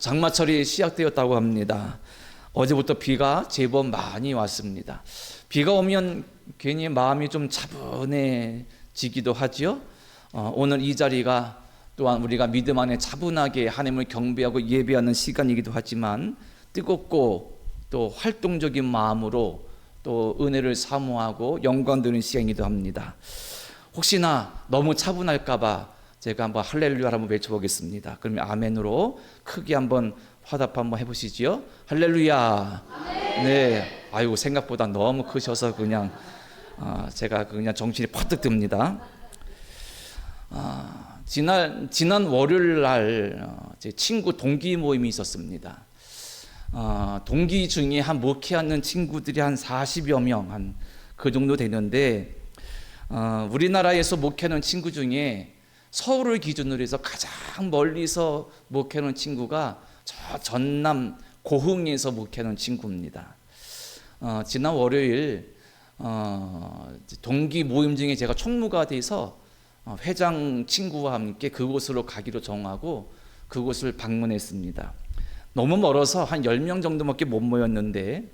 장마철이 시작되었다고 합니다. 어제부터 비가 제법 많이 왔습니다. 비가 오면 괜히 마음이 좀 차분해지기도 하지요. 오늘 이 자리가 또한 우리가 믿음 안에 차분하게 하나님을 경배하고 예배하는 시간이기도 하지만 뜨겁고 또 활동적인 마음으로 또 은혜를 사모하고 영광 드리는 시간이기도 합니다. 혹시나 너무 차분할까봐 제가 한번 할렐루야를 한번 외쳐보겠습니다. 그러면 아멘으로 크게 한번 화답 한번 해보시지요. 할렐루야. 아멘. 네. 아이고 생각보다 너무 크셔서 그냥 제가 그냥 정신이 퍼뜩 듭니다. 지난 월요일 날 제 친구 동기 모임이 있었습니다. 동기 중에 한 목회하는 친구들이 한 40여 명 한 그 정도 되는데 우리나라에서 목회하는 친구 중에 서울을 기준으로 해서 가장 멀리서 목회하는 친구가 저 전남 고흥에서 목회하는 친구입니다. 지난 월요일 동기 모임 중에 제가 총무가 돼서 회장 친구와 함께 그곳으로 가기로 정하고 그곳을 방문했습니다. 너무 멀어서 한 10명 정도밖에 못 모였는데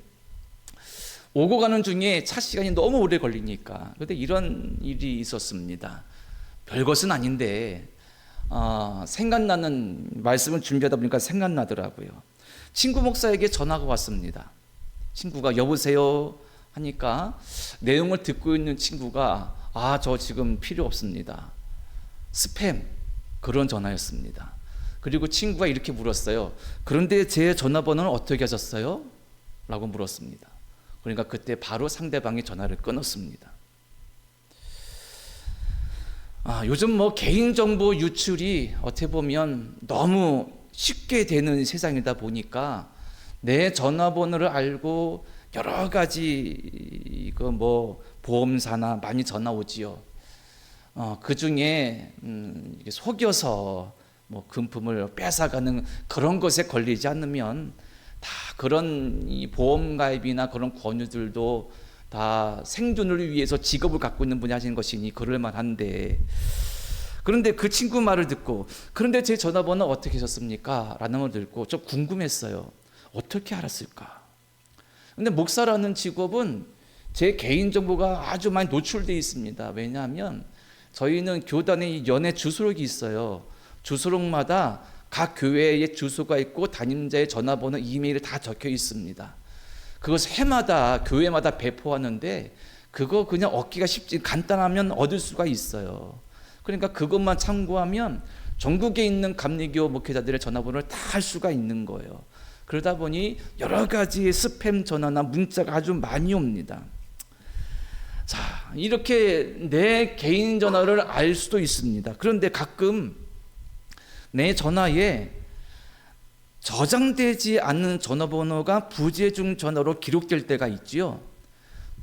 오고 가는 중에 차 시간이 너무 오래 걸리니까 그런데 이런 일이 있었습니다. 별것은 아닌데 생각나는 말씀을 준비하다 보니까 생각나더라고요. 친구 목사에게 전화가 왔습니다. 친구가 여보세요 하니까 내용을 듣고 있는 친구가 저 지금 필요 없습니다. 스팸 그런 전화였습니다. 그리고 친구가 이렇게 물었어요. 그런데 제 전화번호는 어떻게 하셨어요? 라고 물었습니다. 그러니까 그때 바로 상대방이 전화를 끊었습니다. 요즘 개인정보 유출이 어떻게 보면 너무 쉽게 되는 세상이다 보니까 내 전화번호를 알고 여러 가지 보험사나 많이 전화 오지요. 그 중에 속여서 금품을 뺏어가는 그런 것에 걸리지 않으면 다 그런 이 보험가입이나 그런 권유들도 다 생존을 위해서 직업을 갖고 있는 분이 하시는 것이니 그럴만한데 그런데 그 친구 말을 듣고 그런데 제 전화번호 어떻게 하셨습니까? 라는 걸 듣고 좀 궁금했어요. 어떻게 알았을까? 근데 목사라는 직업은 제 개인정보가 아주 많이 노출되어 있습니다. 왜냐하면 저희는 교단에 연애 주소록이 있어요. 주소록마다 각 교회의 주소가 있고 담임자의 전화번호, 이메일이 다 적혀 있습니다. 그것을 해마다 교회마다 배포하는데 그거 그냥 얻기가 쉽지 간단하면 얻을 수가 있어요. 그러니까 그것만 참고하면 전국에 있는 감리교 목회자들의 전화번호를 다 할 수가 있는 거예요. 그러다 보니 여러 가지의 스팸 전화나 문자가 아주 많이 옵니다. 자, 이렇게 내 개인 전화를 알 수도 있습니다. 그런데 가끔 내 전화에 저장되지 않는 전화번호가 부재중 전화로 기록될 때가 있지요.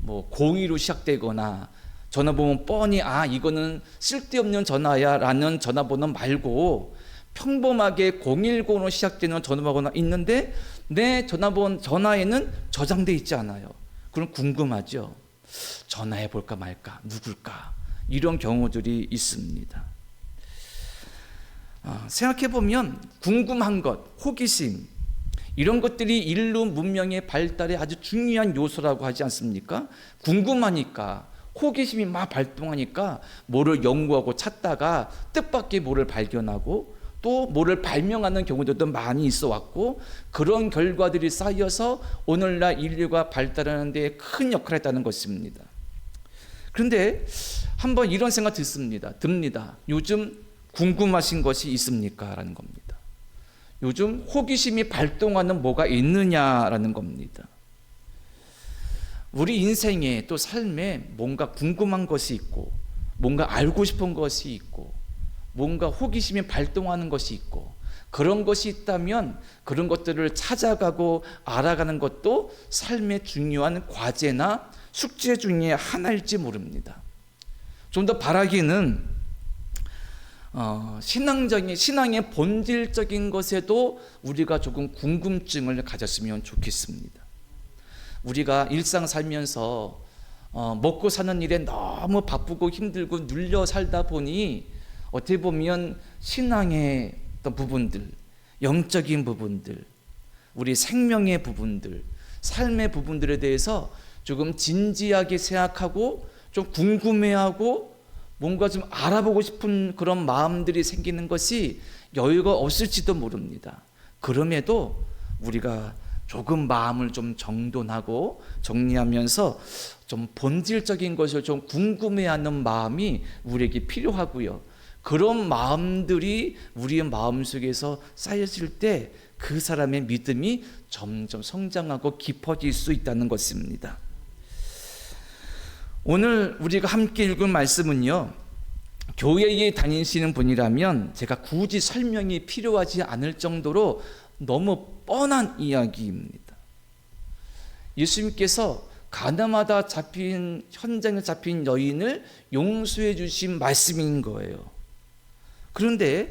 02로 시작되거나 전화번호 뻔히 이거는 쓸데없는 전화야 라는 전화번호 말고 평범하게 010으로 시작되는 전화번호가 있는데 내 전화에는 저장되어 있지 않아요. 그럼 궁금하죠. 전화해 볼까 말까, 누굴까, 이런 경우들이 있습니다. 생각해보면 궁금한 것, 호기심 이런 것들이 인류 문명의 발달에 아주 중요한 요소라고 하지 않습니까? 궁금하니까 호기심이 막 발동하니까 뭐를 연구하고 찾다가 뜻밖의 뭐를 발견하고 또 뭐를 발명하는 경우들도 많이 있어 왔고 그런 결과들이 쌓여서 오늘날 인류가 발달하는 데 큰 역할을 했다는 것입니다. 그런데 한번 이런 생각 듭니다. 요즘 궁금하신 것이 있습니까? 라는 겁니다. 요즘 호기심이 발동하는 뭐가 있느냐라는 겁니다. 우리 인생에 또 삶에 뭔가 궁금한 것이 있고 뭔가 알고 싶은 것이 있고 뭔가 호기심이 발동하는 것이 있고 그런 것이 있다면 그런 것들을 찾아가고 알아가는 것도 삶의 중요한 과제나 숙제 중에 하나일지 모릅니다. 좀 더 바라기는 신앙의 본질적인 것에도 우리가 조금 궁금증을 가졌으면 좋겠습니다. 우리가 일상 살면서 먹고 사는 일에 너무 바쁘고 힘들고 눌려 살다 보니 어떻게 보면 신앙의 어떤 부분들, 영적인 부분들, 우리 생명의 부분들, 삶의 부분들에 대해서 조금 진지하게 생각하고 좀 궁금해하고 뭔가 좀 알아보고 싶은 그런 마음들이 생기는 것이 여유가 없을지도 모릅니다. 그럼에도 우리가 조금 마음을 좀 정돈하고 정리하면서 좀 본질적인 것을 좀 궁금해하는 마음이 우리에게 필요하고요. 그런 마음들이 우리의 마음속에서 쌓여질 때 그 사람의 믿음이 점점 성장하고 깊어질 수 있다는 것입니다. 오늘 우리가 함께 읽은 말씀은요, 교회에 다니시는 분이라면 제가 굳이 설명이 필요하지 않을 정도로 너무 뻔한 이야기입니다. 예수님께서 가나마다 현장에 잡힌 여인을 용서해 주신 말씀인 거예요. 그런데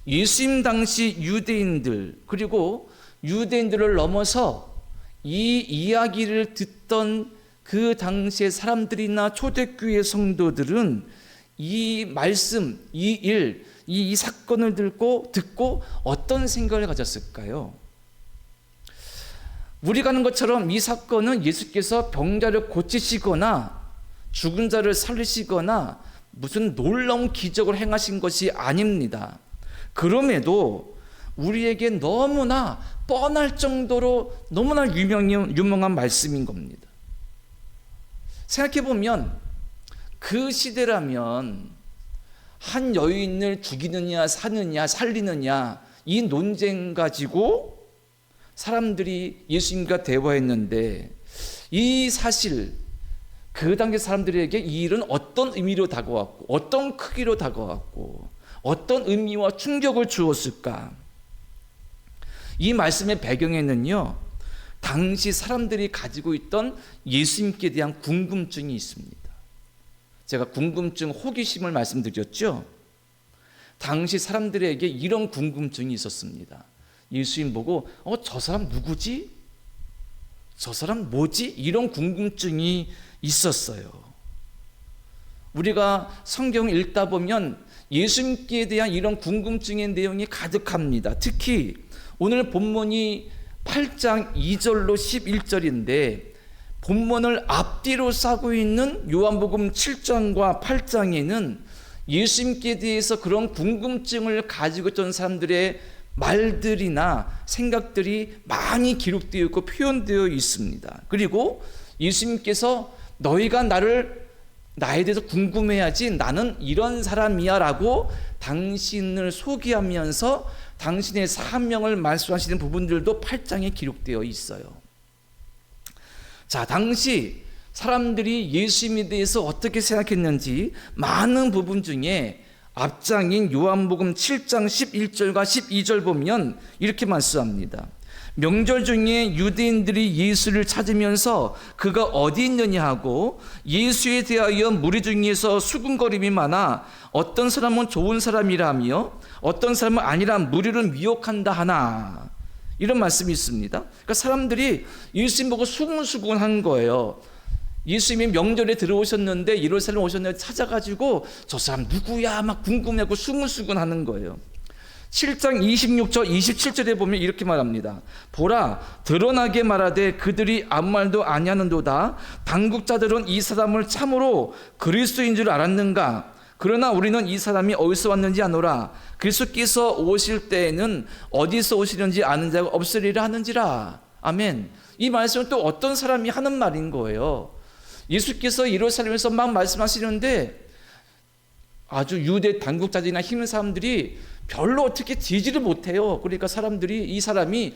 예수님 당시 유대인들, 그리고 유대인들을 넘어서 이 이야기를 듣던 그 당시의 사람들이나 초대교회 성도들은 이 말씀, 이 사건을 듣고 어떤 생각을 가졌을까요? 우리가 아는 것처럼 이 사건은 예수께서 병자를 고치시거나 죽은 자를 살리시거나 무슨 놀라운 기적을 행하신 것이 아닙니다. 그럼에도 우리에게 너무나 뻔할 정도로 너무나 유명한 말씀인 겁니다. 생각해보면 그 시대라면 한 여인을 죽이느냐 사느냐 살리느냐 이 논쟁 가지고 사람들이 예수님과 대화했는데, 이 사실 그 당시 사람들에게 이 일은 어떤 의미로 다가왔고 어떤 크기로 다가왔고 어떤 의미와 충격을 주었을까? 이 말씀의 배경에는요, 당시 사람들이 가지고 있던 예수님께 대한 궁금증이 있습니다. 제가 궁금증, 호기심을 말씀드렸죠. 당시 사람들에게 이런 궁금증이 있었습니다. 예수님 보고 저 사람 누구지? 저 사람 뭐지? 이런 궁금증이 있었어요. 우리가 성경을 읽다 보면 예수님께 대한 이런 궁금증의 내용이 가득합니다. 특히 오늘 본문이 8장 2절로 11절인데 본문을 앞뒤로 싸고 있는 요한복음 7장과 8장에는 예수님께 대해서 그런 궁금증을 가지고 있던 사람들의 말들이나 생각들이 많이 기록되어 있고 표현되어 있습니다. 그리고 예수님께서 너희가 나에 대해서 궁금해야지, 나는 이런 사람이야 라고 당신을 소개하면서 당신의 사명을 말씀하시는 부분들도 8장에 기록되어 있어요. 자, 당시 사람들이 예수님에 대해서 어떻게 생각했는지 많은 부분 중에 앞장인 요한복음 7장 11절과 12절 보면 이렇게 말씀합니다. 명절 중에 유대인들이 예수를 찾으면서 그가 어디 있느냐 하고 예수에 대하여 무리 중에서 수군거림이 많아 어떤 사람은 좋은 사람이라며 어떤 사람은 아니라 무리를 미혹한다 하나, 이런 말씀이 있습니다. 그러니까 사람들이 예수님 보고 수군수군한 거예요. 예수님이 명절에 들어오셨는데, 예루살렘 오셨는데 찾아가지고 저 사람 누구야 막 궁금해하고 수군수군하는 거예요. 7장 26절 27절에 보면 이렇게 말합니다. 보라, 드러나게 말하되 그들이 아무 말도 아니하는도다. 당국자들은 이 사람을 참으로 그리스도인 줄 알았는가? 그러나 우리는 이 사람이 어디서 왔는지 아노라. 그리스도께서 오실 때에는 어디서 오시는지 아는 자가 없으리라 하는지라. 아멘. 이 말씀은 또 어떤 사람이 하는 말인 거예요. 예수께서 예루살렘에서 막 말씀하시는데 아주 유대 당국자들이나 힘있는 사람들이 별로 어떻게 지지를 못해요. 그러니까 사람들이, 이 사람이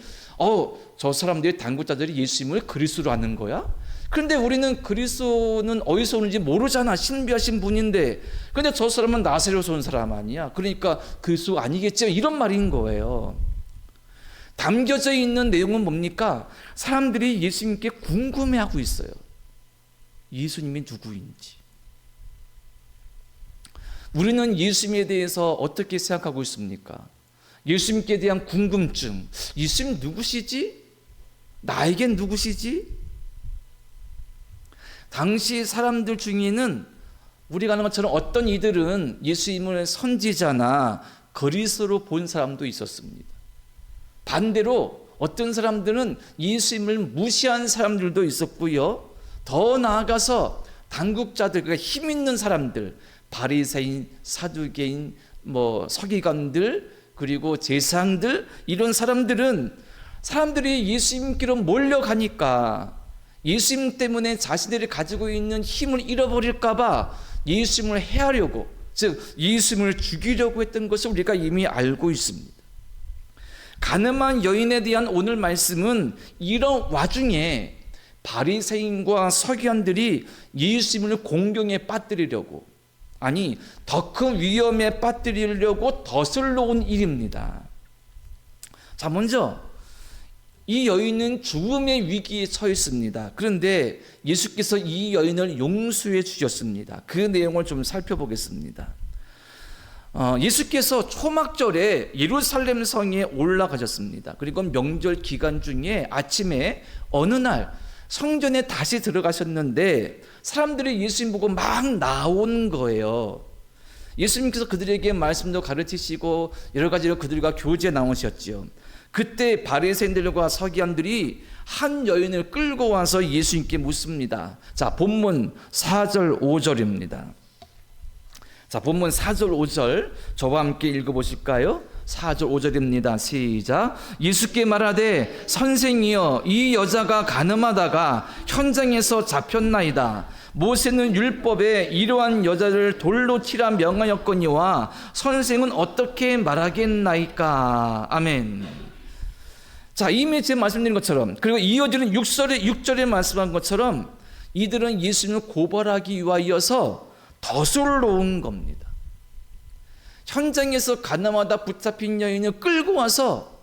저 사람들이 당국자들이 예수님을 그리스도로 아는 거야? 그런데 우리는 그리스도는 어디서 오는지 모르잖아. 신비하신 분인데. 그런데 저 사람은 나사렛에서 온 사람 아니야. 그러니까 그리스도 아니겠지, 이런 말인 거예요. 담겨져 있는 내용은 뭡니까? 사람들이 예수님께 궁금해하고 있어요. 예수님이 누구인지. 우리는 예수님에 대해서 어떻게 생각하고 있습니까? 예수님께 대한 궁금증. 예수님 누구시지? 나에겐 누구시지? 당시 사람들 중에는 우리가 아는 것처럼 어떤 이들은 예수님을 선지자나 그리스도로 본 사람도 있었습니다. 반대로 어떤 사람들은 예수님을 무시한 사람들도 있었고요. 더 나아가서 당국자들, 그러니까 힘 있는 사람들, 바리새인, 사두개인, 서기관들, 그리고 제사장들, 이런 사람들이 예수님께로 몰려가니까 예수님 때문에 자신들이 가지고 있는 힘을 잃어버릴까 봐 예수님을 해하려고, 즉 예수님을 죽이려고 했던 것을 우리가 이미 알고 있습니다. 가늠한 여인에 대한 오늘 말씀은 이런 와중에 바리새인과 서기관들이 예수님을 공경에 빠뜨리려고, 아니 더 큰 위험에 빠뜨리려고 덫을 놓은 일입니다. 자, 먼저 이 여인은 죽음의 위기에 처했습니다. 그런데 예수께서 이 여인을 용서해 주셨습니다. 그 내용을 좀 살펴보겠습니다. 예수께서 초막절에 예루살렘 성에 올라가셨습니다. 그리고 명절 기간 중에 아침에 어느 날 성전에 다시 들어가셨는데 사람들이 예수님 보고 막 나온 거예요. 예수님께서 그들에게 말씀도 가르치시고 여러 가지로 그들과 교제 나오셨죠. 그때 바리새인들과 서기관들이 한 여인을 끌고 와서 예수님께 묻습니다. 자, 본문 4절 5절입니다. 자, 본문 4절 5절 저와 함께 읽어보실까요? 4절 5절입니다. 시작. 예수께 말하되 선생이여, 이 여자가 가늠하다가 현장에서 잡혔나이다. 모세는 율법에 이러한 여자를 돌로 치라 명하였거니와 선생은 어떻게 말하겠나이까. 아멘. 자, 이미 제가 말씀드린 것처럼, 그리고 이어지는 6절에 말씀한 것처럼 이들은 예수님을 고발하기 위하여서 덫을 놓은 겁니다. 현장에서 가늠하다 붙잡힌 여인을 끌고 와서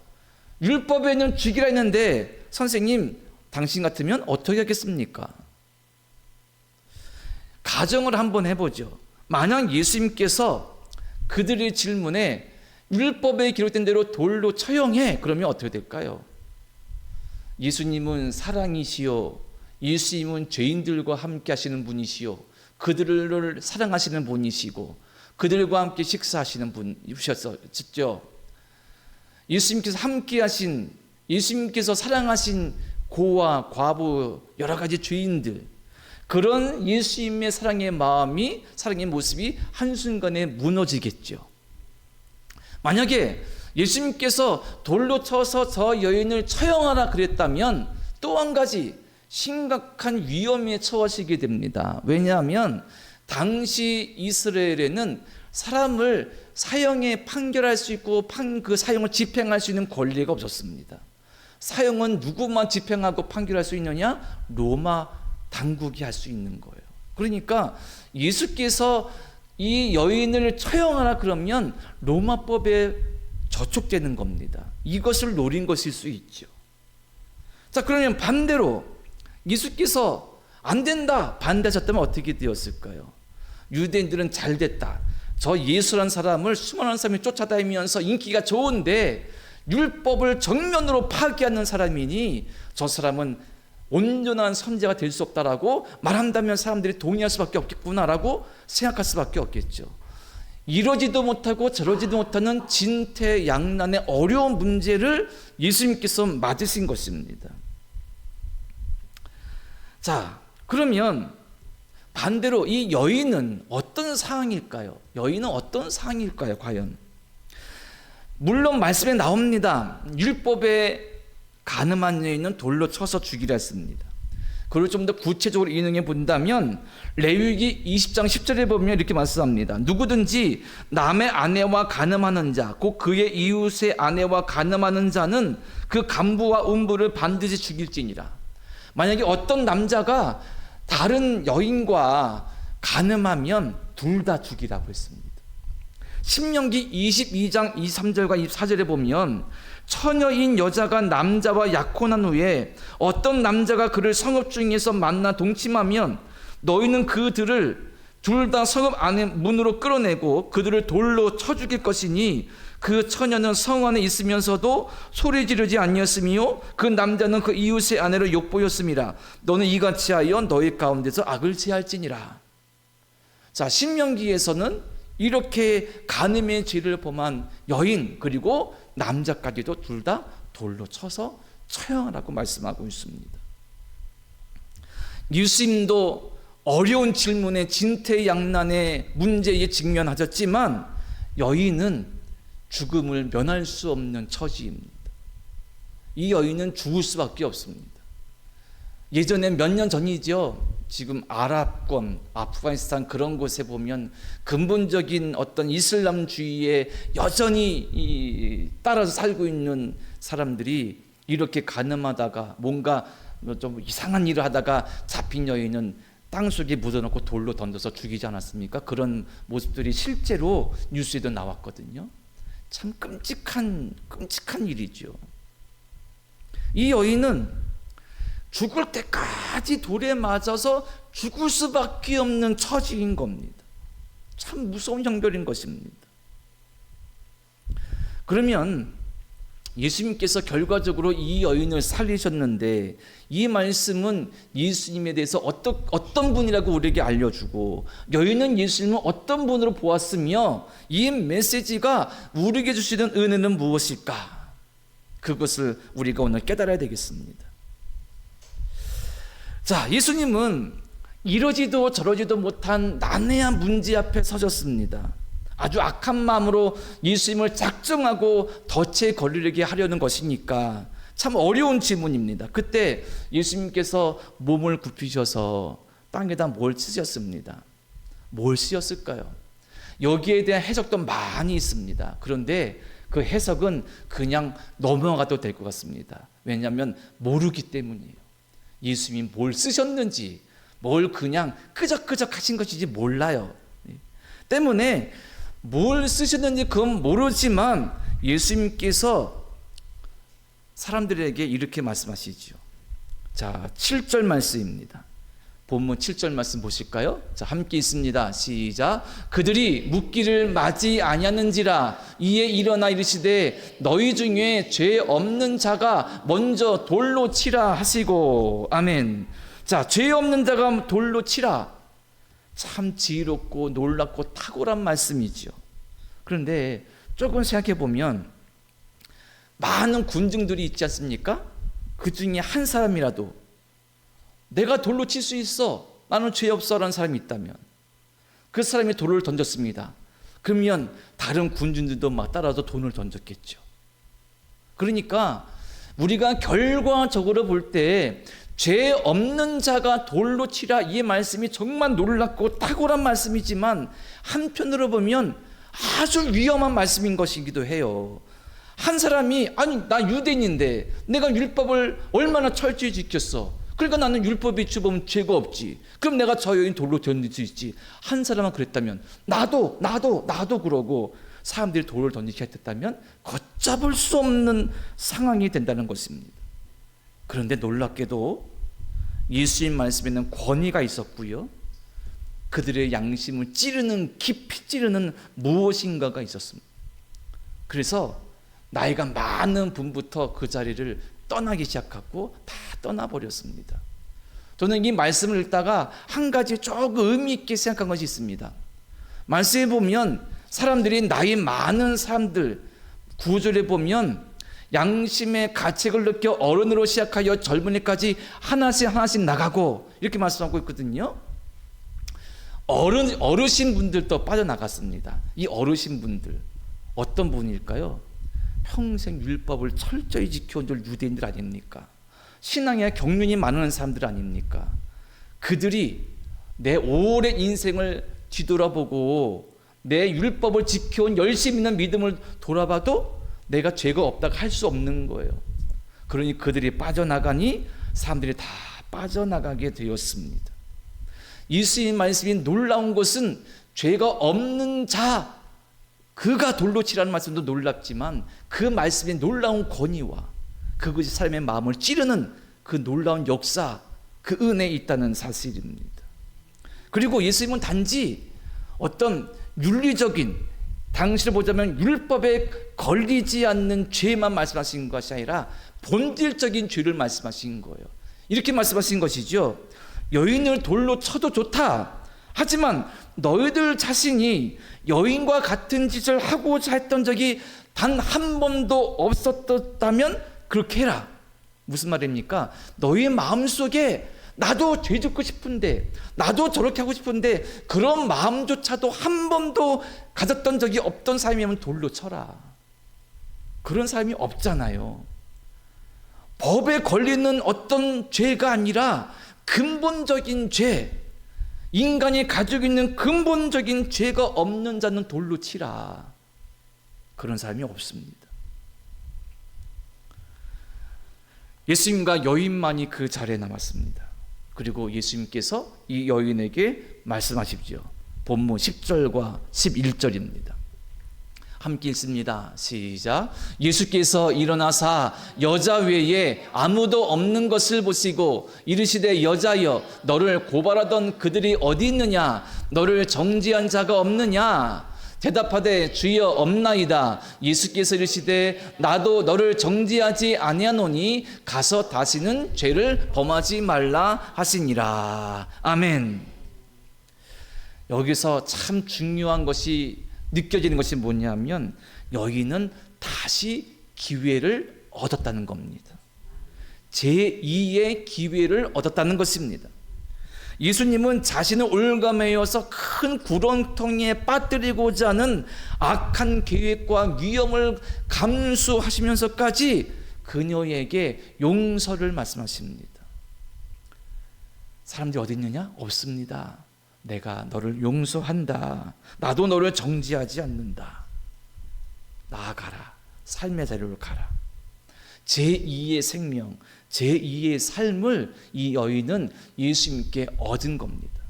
율법에는 죽이라 했는데 선생님, 당신 같으면 어떻게 하겠습니까? 가정을 한번 해보죠. 만약 예수님께서 그들의 질문에 율법에 기록된 대로 돌로 처형해, 그러면 어떻게 될까요? 예수님은 사랑이시요, 예수님은 죄인들과 함께 하시는 분이시요, 그들을 사랑하시는 분이시고 그들과 함께 식사하시는 분이셨죠. 예수님께서 함께 하신, 예수님께서 사랑하신 고와 과부, 여러 가지 죄인들, 그런 예수님의 사랑의 마음이, 사랑의 모습이 한순간에 무너지겠죠. 만약에 예수님께서 돌로 쳐서 저 여인을 처형하라 그랬다면 또 한 가지 심각한 위험에 처하시게 됩니다. 왜냐하면 당시 이스라엘에는 사람을 사형에 판결할 수 있고 그 사형을 집행할 수 있는 권리가 없었습니다. 사형은 누구만 집행하고 판결할 수 있느냐? 로마 당국이 할 수 있는 거예요. 그러니까 예수께서 이 여인을 처형하라 그러면 로마법에 저촉되는 겁니다. 이것을 노린 것일 수 있죠. 자, 그러면 반대로 예수께서 안 된다 반대하셨다면 어떻게 되었을까요? 유대인들은 잘 됐다, 저 예수란 사람을 수많은 사람이 쫓아다니면서 인기가 좋은데 율법을 정면으로 파기하는 사람이니 저 사람은 온전한 선지자가 될 수 없다라고 말한다면 사람들이 동의할 수밖에 없겠구나라고 생각할 수밖에 없겠죠. 이러지도 못하고 저러지도 못하는 진퇴양난의 어려운 문제를 예수님께서 맞으신 것입니다. 자, 그러면 반대로 이 여인은 어떤 상황일까요? 여인은 어떤 상황일까요, 과연? 물론 말씀에 나옵니다. 율법에 가늠한 여인은 돌로 쳐서 죽이라 했습니다. 그걸 좀 더 구체적으로 인용해 본다면 레위기 20장 10절에 보면 이렇게 말씀합니다. 누구든지 남의 아내와 가늠하는 자, 곧 그의 이웃의 아내와 가늠하는 자는 그 간부와 음부를 반드시 죽일지니라. 만약에 어떤 남자가 다른 여인과 가늠하면 둘 다 죽이라고 했습니다. 신명기 22장 23절과 24절에 보면 처녀인 여자가 남자와 약혼한 후에 어떤 남자가 그를 성읍 중에서 만나 동침하면 너희는 그들을 둘 다 성읍 안에 문으로 끌어내고 그들을 돌로 쳐 죽일 것이니 그 처녀는 성 안에 있으면서도 소리 지르지 아니었으며 그 남자는 그 이웃의 아내로 욕보였음이라. 너는 이같이 하여 너희 가운데서 악을 제할지니라. 자, 신명기에서는 이렇게 간음의 죄를 범한 여인 그리고 남자까지도 둘 다 돌로 쳐서 처형하라고 말씀하고 있습니다. 예수님도 어려운 질문에 진퇴양난의 문제에 직면하셨지만 여인은 죽음을 면할 수 없는 처지입니다. 이 여인은 죽을 수밖에 없습니다. 예전에 몇 년 전이죠. 지금 아랍권, 아프가니스탄 그런 곳에 보면 근본적인 어떤 이슬람주의에 여전히 따라서 살고 있는 사람들이 이렇게 가늠하다가 뭔가 좀 이상한 일을 하다가 잡힌 여인은 땅속에 묻어놓고 돌로 던져서 죽이지 않았습니까? 그런 모습들이 실제로 뉴스에도 나왔거든요. 참 끔찍한 일이죠. 이 여인은 죽을 때까지 돌에 맞아서 죽을 수밖에 없는 처지인 겁니다. 참 무서운 형벌인 것입니다. 그러면 예수님께서 결과적으로 이 여인을 살리셨는데 이 말씀은 예수님에 대해서 어떤 분이라고 우리에게 알려주고 여인은 예수님을 어떤 분으로 보았으며 이 메시지가 우리에게 주시는 은혜는 무엇일까? 그것을 우리가 오늘 깨달아야 되겠습니다. 자, 예수님은 이러지도 저러지도 못한 난해한 문제 앞에 서셨습니다. 아주 악한 마음으로 예수님을 작정하고 덫에 걸리게 하려는 것이니까 참 어려운 질문입니다. 그때 예수님께서 몸을 굽히셔서 땅에다 뭘 쓰셨습니다. 뭘 쓰셨을까요? 여기에 대한 해석도 많이 있습니다. 그런데 그 해석은 그냥 넘어가도 될 것 같습니다. 왜냐하면 모르기 때문이에요. 예수님이 뭘 쓰셨는지, 뭘 그냥 끄적끄적 하신 것인지 몰라요. 때문에 뭘 쓰셨는지 그건 모르지만 예수님께서 사람들에게 이렇게 말씀하시죠. 자, 7절 말씀입니다. 본문 7절 말씀 보실까요? 자, 함께 있습니다. 시작. 그들이 묻기를 맞이 아니하는지라 이에 일어나 이르시되 너희 중에 죄 없는 자가 먼저 돌로 치라 하시고. 아멘. 자, 죄 없는 자가 돌로 치라. 참 지혜롭고 놀랍고 탁월한 말씀이죠. 그런데 조금 생각해 보면 많은 군중들이 있지 않습니까? 그 중에 한 사람이라도 내가 돌로 칠 수 있어, 나는 죄 없어 라는 사람이 있다면 그 사람이 돌을 던졌습니다. 그러면 다른 군중들도 막 따라서 돈을 던졌겠죠. 그러니까 우리가 결과적으로 볼 때 죄 없는 자가 돌로 치라, 이 말씀이 정말 놀랍고 탁월한 말씀이지만 한편으로 보면 아주 위험한 말씀인 것이기도 해요. 한 사람이 아니 나 유대인인데 내가 율법을 얼마나 철저히 지켰어, 그러니까 나는 율법에 주범은 죄가 없지, 그럼 내가 저 여인 돌로 던질 수 있지. 한 사람은 그랬다면 나도 그러고 사람들이 돌을 던지게 했다면 걷잡을 수 없는 상황이 된다는 것입니다. 그런데 놀랍게도 예수님 말씀에는 권위가 있었고요, 그들의 양심을 깊이 찌르는 무엇인가가 있었습니다. 그래서 나이가 많은 분부터 그 자리를 떠나기 시작하고 다 떠나버렸습니다. 저는 이 말씀을 읽다가 한 가지 조금 의미 있게 생각한 것이 있습니다. 말씀에 보면 사람들이 나이 많은 사람들, 9절에 보면 양심의 가책을 느껴 어른으로 시작하여 젊은이까지 하나씩 나가고 이렇게 말씀하고 있거든요. 어르신 분들도 빠져나갔습니다. 이 어르신 분들 어떤 분일까요? 평생 율법을 철저히 지켜온 유대인들 아닙니까? 신앙에 경륜이 많은 사람들 아닙니까? 그들이 내 오랜 인생을 뒤돌아보고 내 율법을 지켜온 열심 있는 믿음을 돌아봐도 내가 죄가 없다고 할 수 없는 거예요. 그러니 그들이 빠져나가니 사람들이 다 빠져나가게 되었습니다. 예수님 말씀이 놀라운 것은 죄가 없는 자, 그가 돌로 치라는 말씀도 놀랍지만 그 말씀의 놀라운 권위와 그것이 사람의 마음을 찌르는 그 놀라운 역사, 그 은혜에 있다는 사실입니다. 그리고 예수님은 단지 어떤 윤리적인, 당시를 보자면 율법에 걸리지 않는 죄만 말씀하신 것이 아니라 본질적인 죄를 말씀하신 거예요. 이렇게 말씀하신 것이죠. 여인을 돌로 쳐도 좋다, 하지만 너희들 자신이 여인과 같은 짓을 하고자 했던 적이 단 한 번도 없었다면 그렇게 해라. 무슨 말입니까? 너희 마음속에 나도 죄 짓고 싶은데, 나도 저렇게 하고 싶은데 그런 마음조차도 한 번도 가졌던 적이 없던 사람이면 돌로 쳐라. 그런 사람이 없잖아요. 법에 걸리는 어떤 죄가 아니라 근본적인 죄, 인간이 가지고 있는 근본적인 죄가 없는 자는 돌로 치라. 그런 사람이 없습니다. 예수님과 여인만이 그 자리에 남았습니다. 그리고 예수님께서 이 여인에게 말씀하십시오. 본문 10절과 11절입니다. 함께 읽습니다. 시작. 예수께서 일어나사 여자 외에 아무도 없는 것을 보시고 이르시되 여자여 너를 고발하던 그들이 어디 있느냐? 너를 정죄한 자가 없느냐? 대답하되 주여 없나이다. 예수께서 이르시되 나도 너를 정죄하지 아니하노니 가서 다시는 죄를 범하지 말라 하시니라. 아멘. 여기서 참 중요한 것이 느껴지는 것이 뭐냐면 여인은 다시 기회를 얻었다는 겁니다. 제2의 기회를 얻었다는 것입니다. 예수님은 자신을 올가매어서 큰 구렁텅이에 빠뜨리고자 하는 악한 계획과 위험을 감수하시면서까지 그녀에게 용서를 말씀하십니다. 사람들이 어디 있느냐? 없습니다. 내가 너를 용서한다. 나도 너를 정죄하지 않는다. 나아가라. 삶의 자리로 가라. 제2의 생명, 제2의 삶을 이 여인은 예수님께 얻은 겁니다.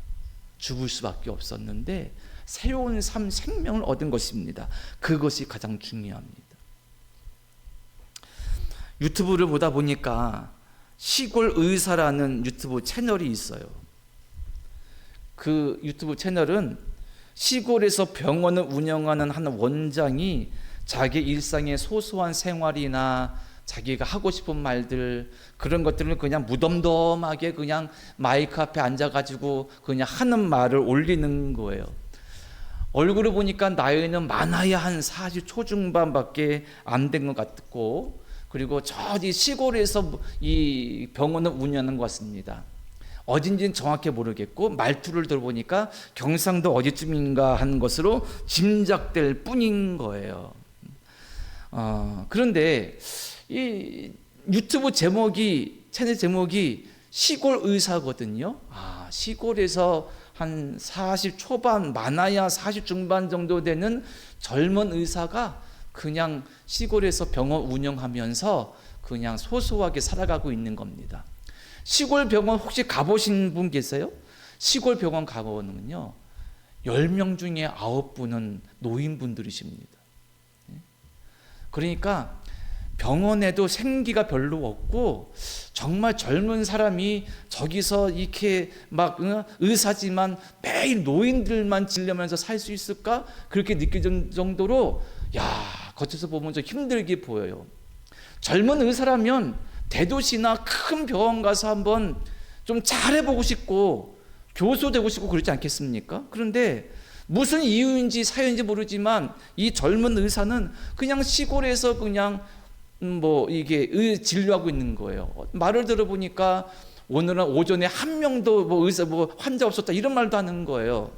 죽을 수밖에 없었는데 새로운 삶, 생명을 얻은 것입니다. 그것이 가장 중요합니다. 유튜브를 보다 보니까 시골 의사라는 유튜브 채널이 있어요. 그 유튜브 채널은 시골에서 병원을 운영하는 한 원장이 자기 일상의 소소한 생활이나 자기가 하고 싶은 말들, 그런 것들을 그냥 무덤덤하게 그냥 마이크 앞에 앉아가지고 그냥 하는 말을 올리는 거예요. 얼굴을 보니까 나이는 많아야 한 40 초중반밖에 안 된 것 같고, 그리고 저기 시골에서 이 병원을 운영하는 것 같습니다. 어딘지는 정확히 모르겠고 말투를 들어보니까 경상도 어디쯤인가 하는 것으로 짐작될 뿐인 거예요. 그런데 이 유튜브 제목이, 채널 제목이 시골 의사거든요. 시골에서 한 40 초반, 많아야 40 중반 정도 되는 젊은 의사가 그냥 시골에서 병원 운영하면서 그냥 소소하게 살아가고 있는 겁니다. 시골 병원 혹시 가보신 분 계세요? 시골 병원 가보면요 10명 중에 9분은 노인분들이십니다. 그러니까 병원에도 생기가 별로 없고 정말 젊은 사람이 저기서 이렇게 막 의사지만 매일 노인들만 지려면서 살 수 있을까? 그렇게 느껴질 정도로 겉에서 보면 좀 힘들게 보여요. 젊은 의사라면 대도시나 큰 병원 가서 한번 좀 잘해보고 싶고 교수되고 싶고 그러지 않겠습니까? 그런데 무슨 이유인지 사연인지 모르지만 이 젊은 의사는 그냥 시골에서 그냥 이게 진료하고 있는 거예요. 말을 들어보니까 오늘은 오전에 한 명도 의사 환자 없었다 이런 말도 하는 거예요.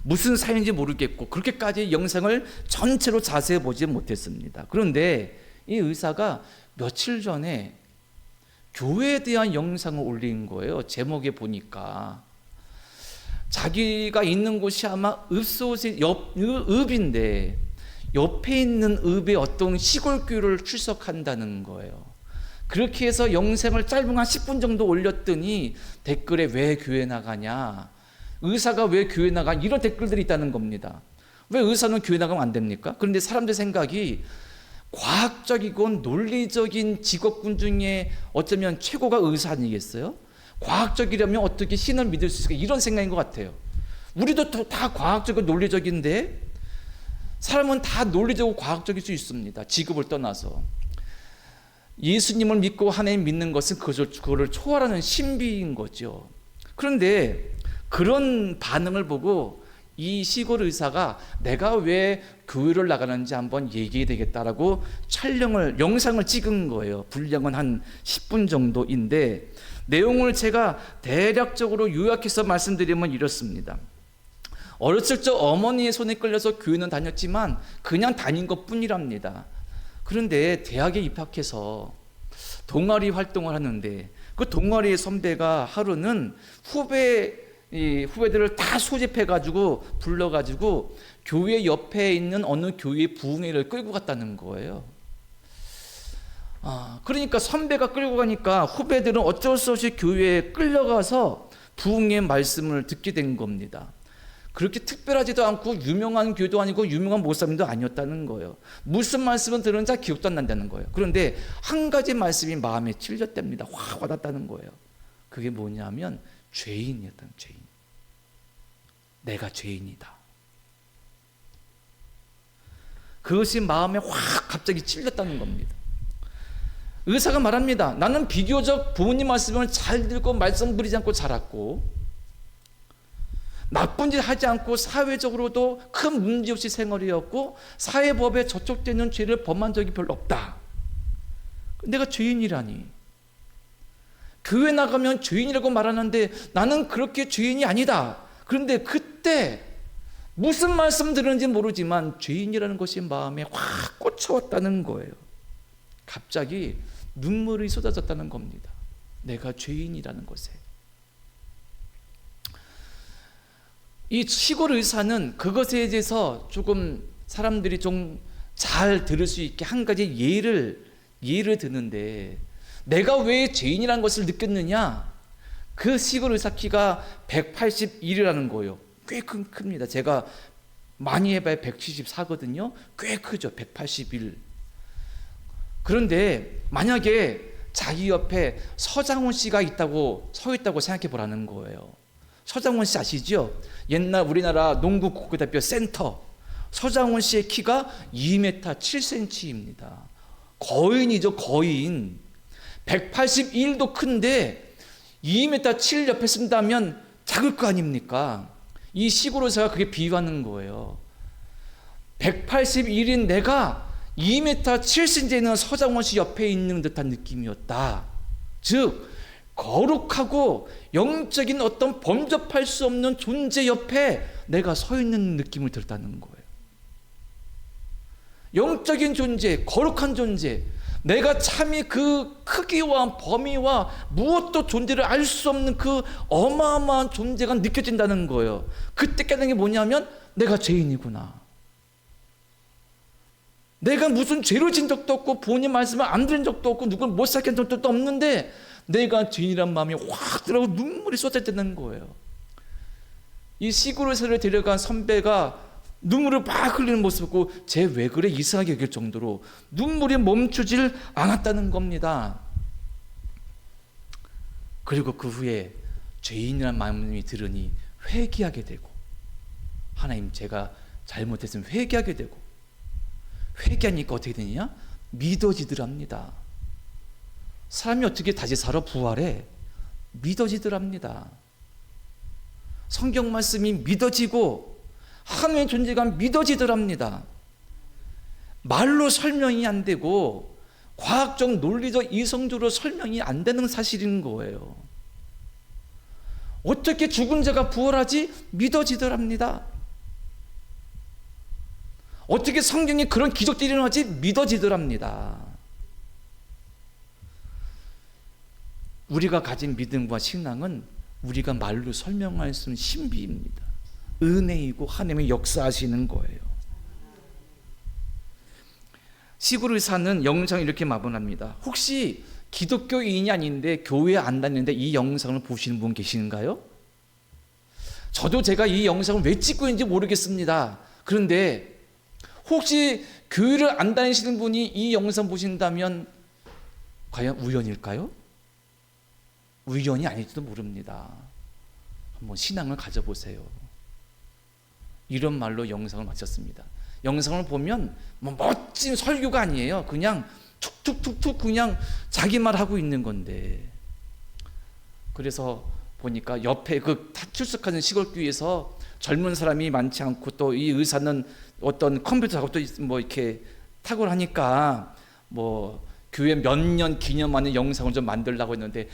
무슨 사연인지 모르겠고 그렇게까지 영상을 전체로 자세히 보지 못했습니다. 그런데 이 의사가 며칠 전에 교회에 대한 영상을 올린 거예요. 제목에 보니까 자기가 있는 곳이 아마 읍인데 옆에 있는 읍의 어떤 시골 교회를 출석한다는 거예요. 그렇게 해서 영상을 짧은 한 10분 정도 올렸더니 댓글에 왜 교회 나가냐, 의사가 왜 교회 나가, 이런 댓글들이 있다는 겁니다. 왜 의사는 교회 나가면 안 됩니까? 그런데 사람들 생각이 과학적이고 논리적인 직업군 중에 어쩌면 최고가 의사 아니겠어요? 과학적이라면 어떻게 신을 믿을 수 있을까, 이런 생각인 것 같아요. 우리도 다 과학적이고 논리적인데 사람은 다 논리적이고 과학적일 수 있습니다. 직업을 떠나서. 예수님을 믿고 하나님 믿는 것은 그거를 초월하는 신비인 거죠. 그런데 그런 반응을 보고 이 시골 의사가 내가 왜 교회를 나가는지 한번 얘기해야 되겠다라고 영상을 찍은 거예요. 분량은 한 10분 정도인데 내용을 제가 대략적으로 요약해서 말씀드리면 이렇습니다. 어렸을 적 어머니의 손에 끌려서 교회는 다녔지만 그냥 다닌 것뿐이랍니다. 그런데 대학에 입학해서 동아리 활동을 하는데 그 동아리의 선배가 하루는 후배들을 다 소집해가지고 불러가지고 교회 옆에 있는 어느 교회 부흥회를 끌고 갔다는 거예요. 그러니까 선배가 끌고 가니까 후배들은 어쩔 수 없이 교회에 끌려가서 부흥회 말씀을 듣게 된 겁니다. 그렇게 특별하지도 않고 유명한 교회도 아니고 유명한 목사님도 아니었다는 거예요. 무슨 말씀을 들은 자 기억도 안 난다는 거예요. 그런데 한 가지 말씀이 마음에 찔렸답니다. 확 와닿았다는 거예요. 그게 뭐냐면 죄인이었다는, 죄인. 내가 죄인이다. 그것이 마음에 확 갑자기 찔렸다는 겁니다. 의사가 말합니다. 나는 비교적 부모님 말씀을 잘 듣고 말씀 부리지 않고 자랐고 나쁜 짓 하지 않고 사회적으로도 큰 문제 없이 생활이었고 사회법에 저촉되는 죄를 범한 적이 별로 없다. 내가 죄인이라니. 교회 나가면 죄인이라고 말하는데 나는 그렇게 죄인이 아니다. 그런데 그때 무슨 말씀 들었는지 모르지만 죄인이라는 것이 마음에 확 꽂혀왔다는 거예요. 갑자기 눈물이 쏟아졌다는 겁니다. 내가 죄인이라는 것에. 이 시골 의사는 그것에 대해서 조금 사람들이 좀 잘 들을 수 있게 한 가지 예를 드는데, 내가 왜 죄인이라는 것을 느꼈느냐? 그 시골 의사 키가 181이라는 거예요. 꽤 큽니다. 제가 많이 해봐야 174거든요. 꽤 크죠. 181. 그런데 만약에 자기 옆에 서장훈 씨가 서 있다고 생각해 보라는 거예요. 서장훈 씨 아시죠? 옛날 우리나라 농구 국가대표 센터. 서장훈 씨의 키가 2m 7cm입니다. 거인이죠, 거인. 181도 큰데 2m 7 옆에 쓴다면 작을 거 아닙니까? 이 시골 의사가 그게 비유하는 거예요. 181인 내가 2m 7cm는 서장훈 씨 옆에 있는 듯한 느낌이었다. 즉 거룩하고 영적인 어떤 범접할 수 없는 존재 옆에 내가 서 있는 느낌을 들었다는 거예요. 영적인 존재, 거룩한 존재, 내가 참이 그 크기와 범위와 무엇도 존재를 알 수 없는 그 어마어마한 존재가 느껴진다는 거예요. 그때 깨닫는 게 뭐냐면 내가 죄인이구나. 내가 무슨 죄를 진 적도 없고 부모님 말씀을 안 들은 적도 없고 누굴 못 살게 한 적도 없는데 내가 죄인이란 마음이 확 들어가고 눈물이 쏟아지는 거예요. 이 시골 의사를 데려간 선배가 눈물을 막 흘리는 모습을 보고 쟤 왜 그래 이상하게 여길 정도로 눈물이 멈추질 않았다는 겁니다. 그리고 그 후에 죄인이란 마음이 들으니 회개하게 되고, 하나님 제가 잘못했으면 회개하게 되고, 회개하니까 어떻게 되느냐? 믿어지더랍니다. 사람이 어떻게 다시 살아 부활해? 믿어지더랍니다. 성경 말씀이 믿어지고 하나님의 존재가 믿어지더랍니다. 말로 설명이 안 되고 과학적, 논리적, 이성적으로 설명이 안 되는 사실인 거예요. 어떻게 죽은 자가 부활하지? 믿어지더랍니다. 어떻게 성경에 그런 기적들이 일어나지? 믿어지더랍니다. 우리가 가진 믿음과 신앙은 우리가 말로 설명할 수 있는 신비입니다. 은혜이고 하나님의 역사하시는 거예요. 시골 의사는 영상을 이렇게 마무리합니다. 혹시 기독교인이 아닌데 교회에 안 다니는데 이 영상을 보시는 분 계신가요? 저도 제가 이 영상을 왜 찍고 있는지 모르겠습니다. 그런데 혹시 교회를 안 다니시는 분이 이 영상 보신다면 과연 우연일까요? 우연이 아닐지도 모릅니다. 한번 신앙을 가져보세요. 이런 말로 영상을 마쳤습니다. 영상을 보면 뭐 멋진 설교가 아니에요. 그냥 툭툭툭툭 그냥 자기 말하고 있는 건데, 그래서 보니까 옆에 그 출석하는 시골교회에서 젊은 사람이 많지 않고 또 이 의사는 어떤 컴퓨터하고 또 뭐 이렇게 탁월하니까 뭐 교회 몇 년 기념하는 영상을 좀 만들려고 했는데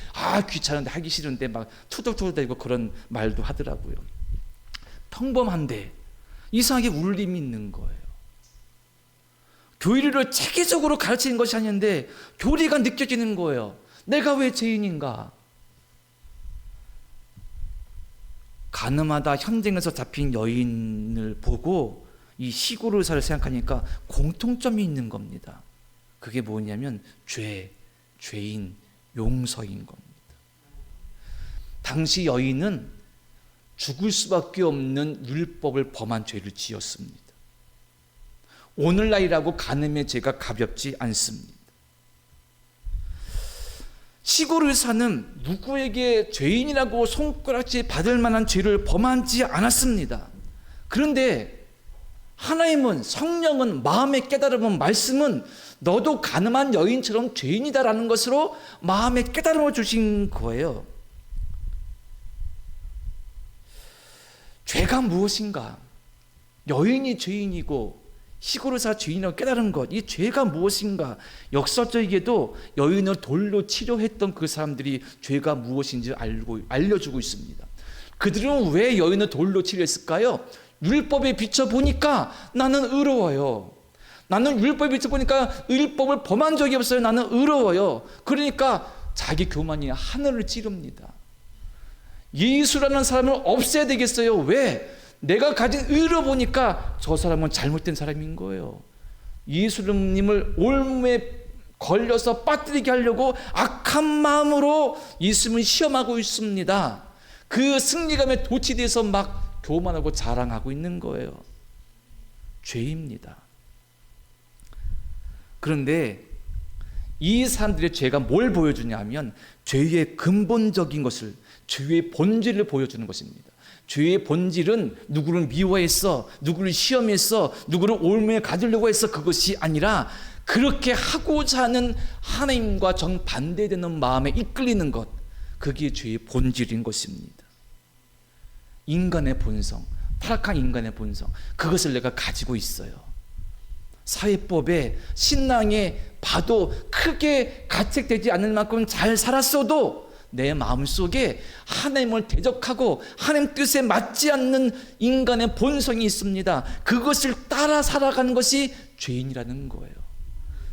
귀찮은데 하기 싫은데 막 투덜투덜대고 그런 말도 하더라고요. 평범한데 이상하게 울림이 있는 거예요. 교리를 체계적으로 가르치는 것이 아닌데 교리가 느껴지는 거예요. 내가 왜 죄인인가? 가늠하다 현장에서 잡힌 여인을 보고 이 시골 의사를 생각하니까 공통점이 있는 겁니다. 그게 뭐냐면 죄인, 용서인 겁니다. 당시 여인은 죽을 수밖에 없는 율법을 범한 죄를 지었습니다. 오늘날이라고 간음의 죄가 가볍지 않습니다. 시골 의사는 누구에게 죄인이라고 손가락질 받을 만한 죄를 범하지 않았습니다. 그런데 하나님은, 성령은, 마음의 깨달음은, 말씀은 너도 가늠한 여인처럼 죄인이다라는 것으로 마음의 깨달음을 주신 거예요. 죄가 무엇인가? 여인이 죄인이고 시골 의사가 죄인이라고 깨달은 것, 이 죄가 무엇인가? 역사적이게도 여인을 돌로 치료했던 그 사람들이 죄가 무엇인지 알려주고 있습니다. 그들은 왜 여인을 돌로 치료했을까요? 율법에 비춰보니까 나는 의로워요. 나는 율법에 비춰보니까 율법을 범한 적이 없어요. 나는 의로워요. 그러니까 자기 교만이 하늘을 찌릅니다. 예수라는 사람을 없애야 되겠어요. 왜? 내가 가진 의로 보니까 저 사람은 잘못된 사람인 거예요. 예수님을 올무에 걸려서 빠뜨리게 하려고 악한 마음으로 예수님을 시험하고 있습니다. 그 승리감에 도취돼서 막 교만하고 자랑하고 있는 거예요. 죄입니다. 그런데 이 사람들의 죄가 뭘 보여주냐면 죄의 근본적인 것을, 죄의 본질을 보여주는 것입니다. 죄의 본질은 누구를 미워했어, 누구를 시험했어, 누구를 올무에 가두려고 했어, 그것이 아니라 그렇게 하고자 하는 하나님과 정반대되는 마음에 이끌리는 것, 그게 죄의 본질인 것입니다. 인간의 본성, 타락한 인간의 본성, 그것을 내가 가지고 있어요. 사회법에, 신앙에 봐도 크게 가책되지 않을 만큼 잘 살았어도 내 마음속에 하나님을 대적하고 하나님 뜻에 맞지 않는 인간의 본성이 있습니다. 그것을 따라 살아가는 것이 죄인이라는 거예요.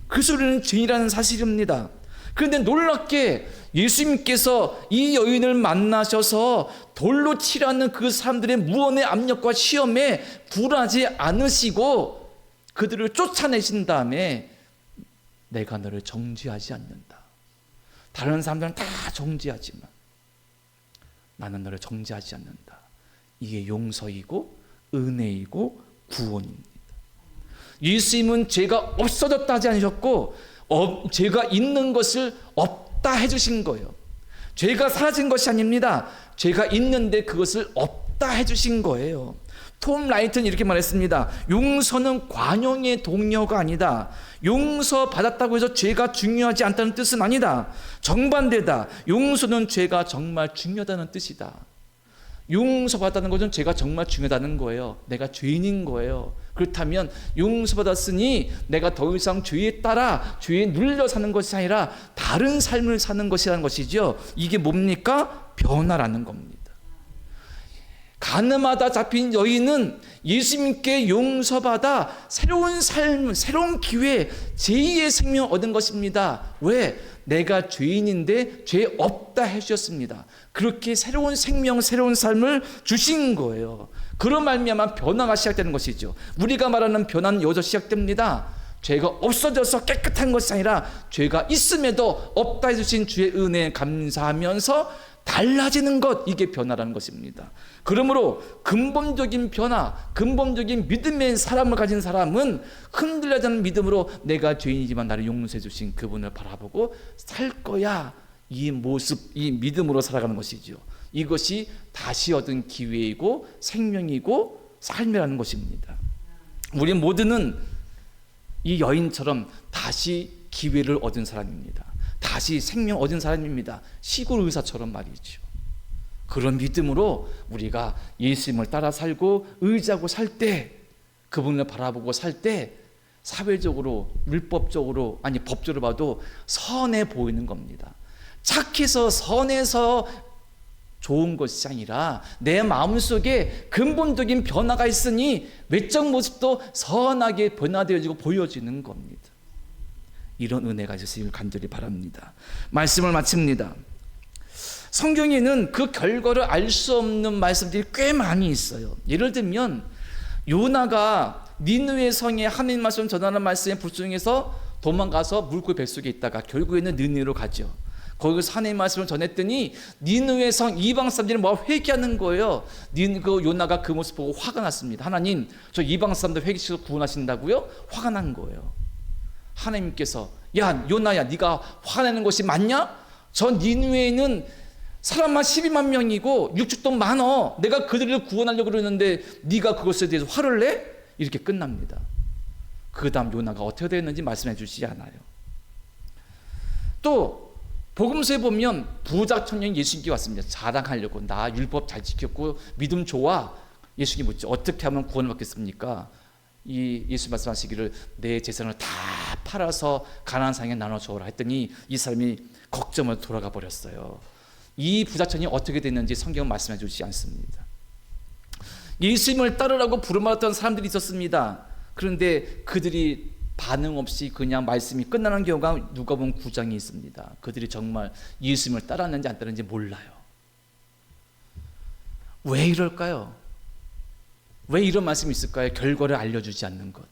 그래서 우리는 죄인이라는 사실입니다. 그런데 놀랍게 예수님께서 이 여인을 만나셔서 돌로 치라는 그 사람들의 무언의 압력과 시험에 굴하지 않으시고 그들을 쫓아내신 다음에 내가 너를 정죄하지 않는다. 다른 사람들은 다 정죄하지만 나는 너를 정죄하지 않는다. 이게 용서이고 은혜이고 구원입니다. 예수님은 죄가 없어졌다 하지 않으셨고 죄가 있는 것을 없다 해주신 거예요. 죄가 사라진 것이 아닙니다. 죄가 있는데 그것을 없다 해주신 거예요. 톰 라이트는 이렇게 말했습니다. 용서는 관용의 동료가 아니다. 용서받았다고 해서 죄가 중요하지 않다는 뜻은 아니다. 정반대다. 용서는 죄가 정말 중요하다는 뜻이다. 용서받았다는 것은 죄가 정말 중요하다는 거예요. 내가 죄인인 거예요. 그렇다면 용서받았으니 내가 더 이상 죄에 따라 죄에 눌려 사는 것이 아니라 다른 삶을 사는 것이라는 것이죠. 이게 뭡니까? 변화라는 겁니다. 가늠하다 잡힌 여인은 예수님께 용서받아 새로운 삶, 새로운 기회, 제2의 생명을 얻은 것입니다. 왜? 내가 죄인인데 죄 없다 해주셨습니다. 그렇게 새로운 생명, 새로운 삶을 주신 거예요. 그런 말미암아 변화가 시작되는 것이죠. 우리가 말하는 변화는 여기서 시작됩니다. 죄가 없어져서 깨끗한 것이 아니라 죄가 있음에도 없다 해주신 주의 은혜에 감사하면서 달라지는 것, 이게 변화라는 것입니다. 그러므로 근본적인 변화, 근본적인 믿음의 사람을 가진 사람은 흔들리지 않는 믿음으로 내가 죄인이지만 나를 용서해 주신 그분을 바라보고 살 거야. 이 모습, 이 믿음으로 살아가는 것이죠. 이것이 다시 얻은 기회이고 생명이고 삶이라는 것입니다. 우리 모두는 이 여인처럼 다시 기회를 얻은 사람입니다. 다시 생명 얻은 사람입니다. 시골 의사처럼 말이죠. 그런 믿음으로 우리가 예수님을 따라 살고 의지하고 살 때, 그분을 바라보고 살 때 사회적으로, 율법적으로, 아니 법적으로 봐도 선해 보이는 겁니다. 착해서 선해서 좋은 것이 아니라 내 마음속에 근본적인 변화가 있으니 외적 모습도 선하게 변화되어지고 보여지는 겁니다. 이런 은혜가 있으시길 간절히 바랍니다. 말씀을 마칩니다. 성경에는 그 결과를 알 수 없는 말씀들이 꽤 많이 있어요. 예를 들면 요나가 니느웨 성에 하나님 말씀 전하는 말씀에 불순종해서 도망가서 물고기 뱃속에 있다가 결국에는 니느웨로 가죠. 거기서 하나님 말씀을 전했더니 니느웨 성 이방 사람들이 뭐 회개하는 거예요. 그 요나가 그 모습 보고 화가 났습니다. 하나님, 저 이방 사람들 회개시켜서 구원하신다고요? 화가 난 거예요. 하나님께서 야 요나야, 네가 화내는 것이 맞냐? 저 니느웨에는 사람만 12만 명이고 육축도 많어. 내가 그들을 구원하려고 그러는데 네가 그것에 대해서 화를 내? 이렇게 끝납니다. 그 다음 요나가 어떻게 됐는지 말씀해 주시지 않아요. 또 복음서에 보면 부자 청년이 예수님께 왔습니다. 자랑하려고. 나 율법 잘 지켰고 믿음 좋아. 예수님이 묻죠. 어떻게 하면 구원을 받겠습니까? 이 예수 말씀하시기를 내 재산을 다 팔아서 가난한 사람에게 나눠주어라 했더니 이 사람이 걱정을 돌아가 버렸어요. 이 부자청이 어떻게 됐는지 성경은 말씀해 주시지 않습니다. 예수님을 따르라고 부름받았던 사람들이 있었습니다. 그런데 그들이 반응 없이 그냥 말씀이 끝나는 경우가 누가복음 9장에 있습니다. 그들이 정말 예수님을 따랐는지 안 따랐는지 몰라요. 왜 이럴까요? 왜 이런 말씀이 있을까요? 결과를 알려주지 않는 것.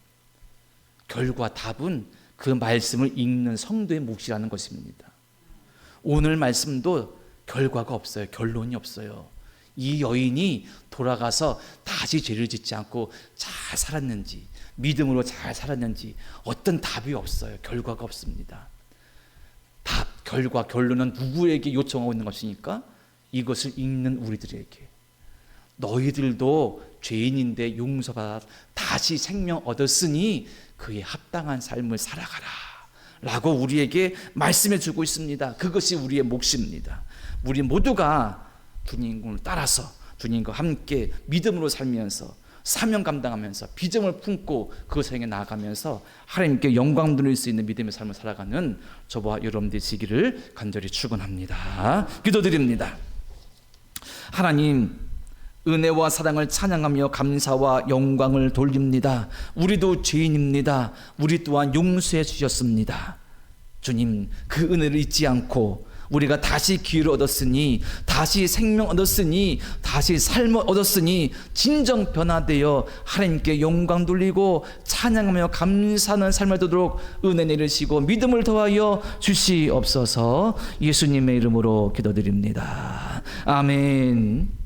결과 답은 그 말씀을 읽는 성도의 몫이라는 것입니다. 오늘 말씀도 결과가 없어요. 결론이 없어요. 이 여인이 돌아가서 다시 죄를 짓지 않고 잘 살았는지, 믿음으로 잘 살았는지 어떤 답이 없어요. 결과가 없습니다. 답, 결과, 결론은 누구에게 요청하고 있는 것이니까 이것을 읽는 우리들에게 너희들도 죄인인데 용서받아 다시 생명 얻었으니 그에 합당한 삶을 살아가라 라고 우리에게 말씀해 주고 있습니다. 그것이 우리의 몫입니다. 우리 모두가 주님을 따라서 주님과 함께 믿음으로 살면서 사명 감당하면서 비전을 품고 그것을 향해 나아가면서 하나님께 영광 돌릴 수 있는 믿음의 삶을 살아가는 저와 여러분 되시기를 간절히 축원합니다. 기도드립니다. 하나님, 은혜와 사랑을 찬양하며 감사와 영광을 돌립니다. 우리도 죄인입니다. 우리 또한 용서해 주셨습니다. 주님, 그 은혜를 잊지 않고 우리가 다시 기회를 얻었으니, 다시 생명 얻었으니, 다시 삶을 얻었으니 진정 변화되어 하나님께 영광 돌리고 찬양하며 감사하는 삶을 되도록 은혜 내리시고 믿음을 더하여 주시옵소서. 예수님의 이름으로 기도드립니다. 아멘.